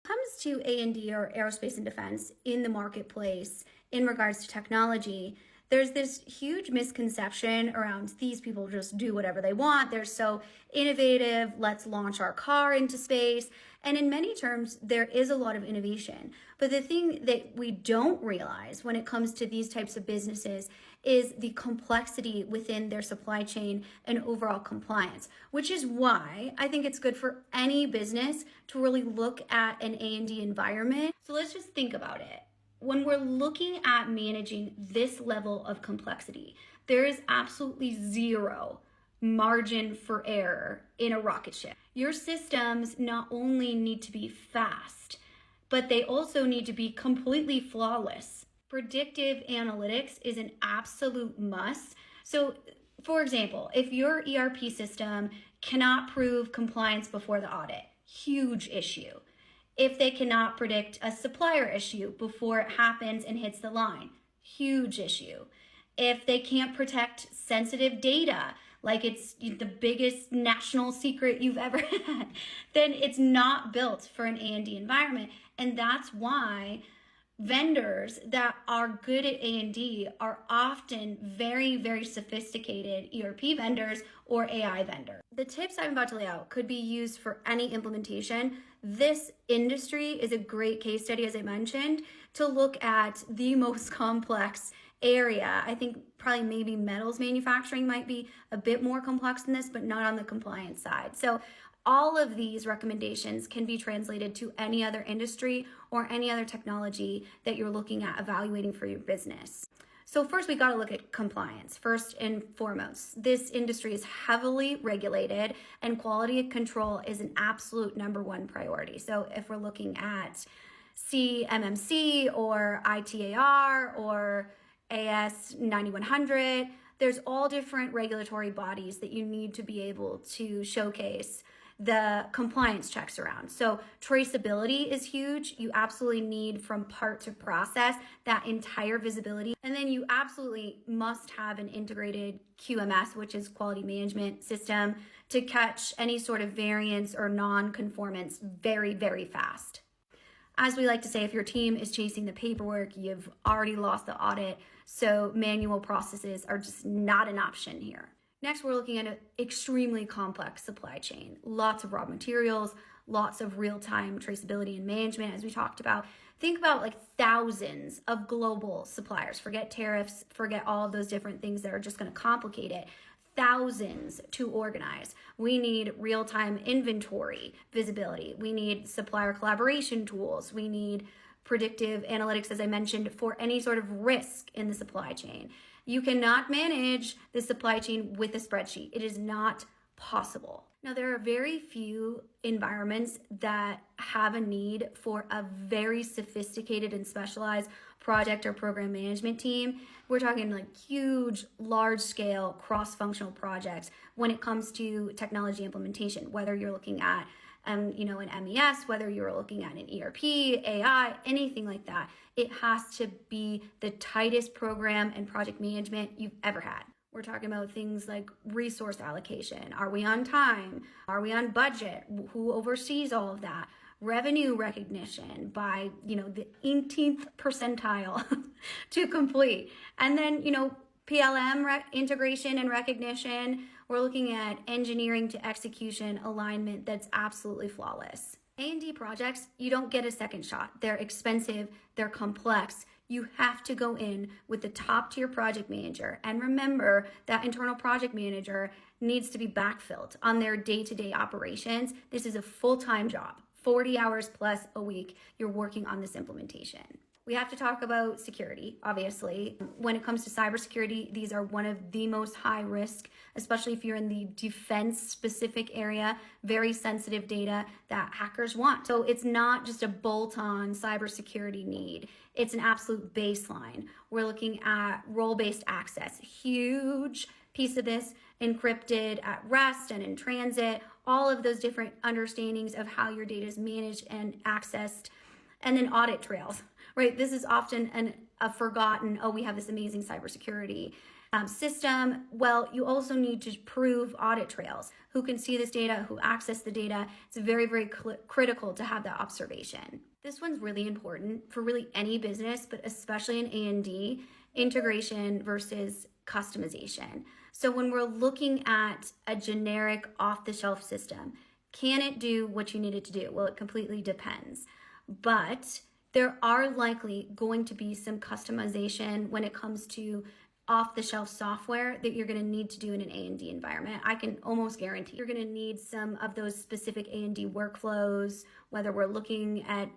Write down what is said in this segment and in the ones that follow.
Comes to A&D or aerospace and defense in the marketplace in regards to technology, there's this huge misconception around these people just do whatever they want. They're so innovative. Let's launch our car into space. And in many terms, there is a lot of innovation. But the thing that we don't realize when it comes to these types of businesses is the complexity within their supply chain and overall compliance, which is why I think it's good for any business to really look at an A&D environment. So let's just think about it. When we're looking at managing this level of complexity, there is absolutely zero margin for error in a rocket ship. Your systems not only need to be fast, but they also need to be completely flawless. Predictive analytics is an absolute must. So, for example, if your ERP system cannot prove compliance before the audit, huge issue. If they cannot predict a supplier issue before it happens and hits the line, huge issue. If they can't protect sensitive data, like it's the biggest national secret you've ever had, then it's not built for an A&D environment. And that's why vendors that are good at A&D are often very, very sophisticated ERP vendors or AI vendors. The tips I'm about to lay out could be used for any implementation. This industry is a great case study, as I mentioned, to look at the most complex area. I think probably maybe metals manufacturing might be a bit more complex than this, but not on the compliance side. So all of these recommendations can be translated to any other industry or any other technology that you're looking at evaluating for your business. So first, we got to look at compliance. First and foremost, this industry is heavily regulated and quality control is an absolute number one priority. So if we're looking at CMMC or ITAR or AS 9100, there's all different regulatory bodies that you need to be able to showcase the compliance checks around. So traceability is huge. You absolutely need from part to process that entire visibility. And then you absolutely must have an integrated QMS, which is quality management system, to catch any sort of variance or non-conformance very, very fast. As we like to say, if your team is chasing the paperwork, you've already lost the audit. So manual processes are just not an option here. Next, we're looking at an extremely complex supply chain. Lots of raw materials, lots of real-time traceability and management, as we talked about. Think about like thousands of global suppliers. Forget tariffs, forget all of those different things that are just going to complicate it. Thousands to organize. We need real-time inventory visibility. We need supplier collaboration tools. We need predictive analytics, as I mentioned, for any sort of risk in the supply chain. You cannot manage the supply chain with a spreadsheet. It is not possible. Now, there are very few environments that have a need for a very sophisticated and specialized project or program management team. We're talking like huge, large scale, cross-functional projects when it comes to technology implementation, whether you're looking at an MES, whether you're looking at an ERP, AI, anything like that. It has to be the tightest program and project management you've ever had. We're talking about things like resource allocation. Are we on time? Are we on budget? Who oversees all of that? Revenue recognition by, the 18th percentile to complete. And then, PLM integration and recognition. We're looking at engineering to execution alignment that's absolutely flawless. A&D projects, you don't get a second shot. They're expensive, they're complex. You have to go in with the top tier project manager. And remember that internal project manager needs to be backfilled on their day-to-day operations. This is a full-time job, 40 hours plus a week. You're working on this implementation. We have to talk about security, obviously. When it comes to cybersecurity, these are one of the most high risk, especially if you're in the defense specific area, very sensitive data that hackers want. So it's not just a bolt-on cybersecurity need. It's an absolute baseline. We're looking at role-based access, huge piece of this, encrypted at rest and in transit, all of those different understandings of how your data is managed and accessed, and then audit trails. Right, this is often a forgotten, we have this amazing cybersecurity. system? Well, you also need to prove audit trails. Who can see this data? Who access the data? It's very, very critical to have that observation. This one's really important for really any business, but especially in A&D, integration versus customization. So when we're looking at a generic off-the-shelf system, can it do what you need it to do? Well, it completely depends. But there are likely going to be some customization when it comes to off-the-shelf software that you're going to need to do in an A&D environment. I can almost guarantee you're going to need some of those specific A&D workflows, whether we're looking at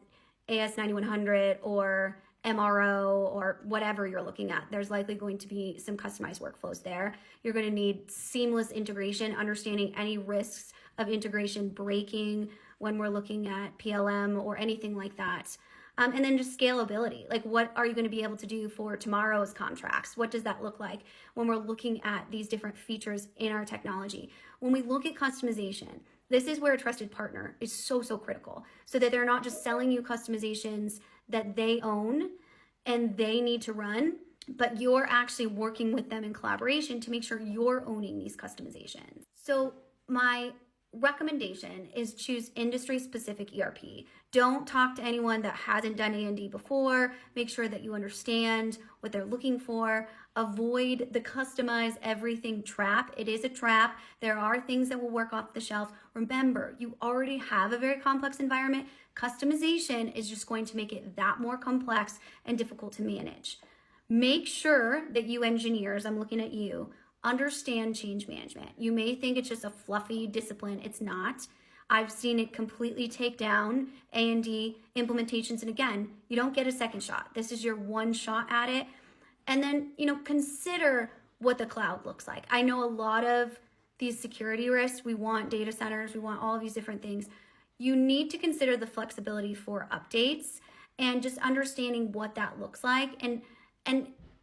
AS9100 or MRO or whatever you're looking at. There's likely going to be some customized workflows there. You're going to need seamless integration, understanding any risks of integration breaking when we're looking at PLM or anything like that. And then just scalability. Like, what are you going to be able to do for tomorrow's contracts? What does that look like when we're looking at these different features in our technology? When we look at customization, this is where a trusted partner is so, so critical, so that they're not just selling you customizations that they own and they need to run, but you're actually working with them in collaboration to make sure you're owning these customizations. So my recommendation is choose industry-specific ERP. Don't talk to anyone that hasn't done A&D before. Make sure that you understand what they're looking for. Avoid the customize everything trap. It is a trap. There are things that will work off the shelf. Remember, you already have a very complex environment. Customization is just going to make it that more complex and difficult to manage. Make sure that you engineers, I'm looking at you, understand change management. You may think it's just a fluffy discipline. It's not. I've seen it completely take down A&D implementations. And again, you don't get a second shot. This is your one shot at it. And then, consider what the cloud looks like. I know a lot of these security risks. We want data centers. We want all of these different things. You need to consider the flexibility for updates and just understanding what that looks like. And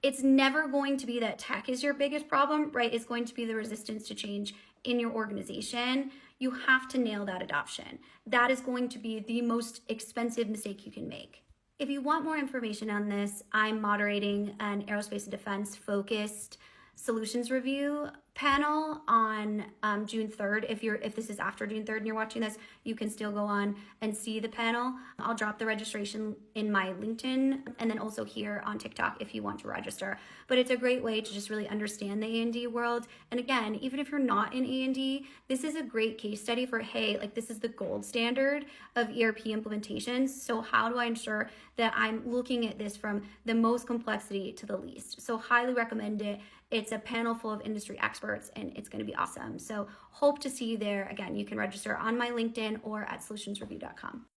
it's never going to be that tech is your biggest problem, right? It's going to be the resistance to change in your organization. You have to nail that adoption. That is going to be the most expensive mistake you can make. If you want more information on this, I'm moderating an aerospace and defense focused solutions review panel on June 3rd. If this is after June 3rd and you're watching this, you can still go on and see the panel. I'll drop the registration in my LinkedIn and then also here on TikTok if you want to register. But it's a great way to just really understand the A&D world. And again, even if you're not in A&D, this is a great case study for, hey, like this is the gold standard of ERP implementations. So how do I ensure that I'm looking at this from the most complexity to the least? So highly recommend it. It's a panel full of industry experts and it's going to be awesome. So hope to see you there. Again, you can register on my LinkedIn or at solutionsreview.com.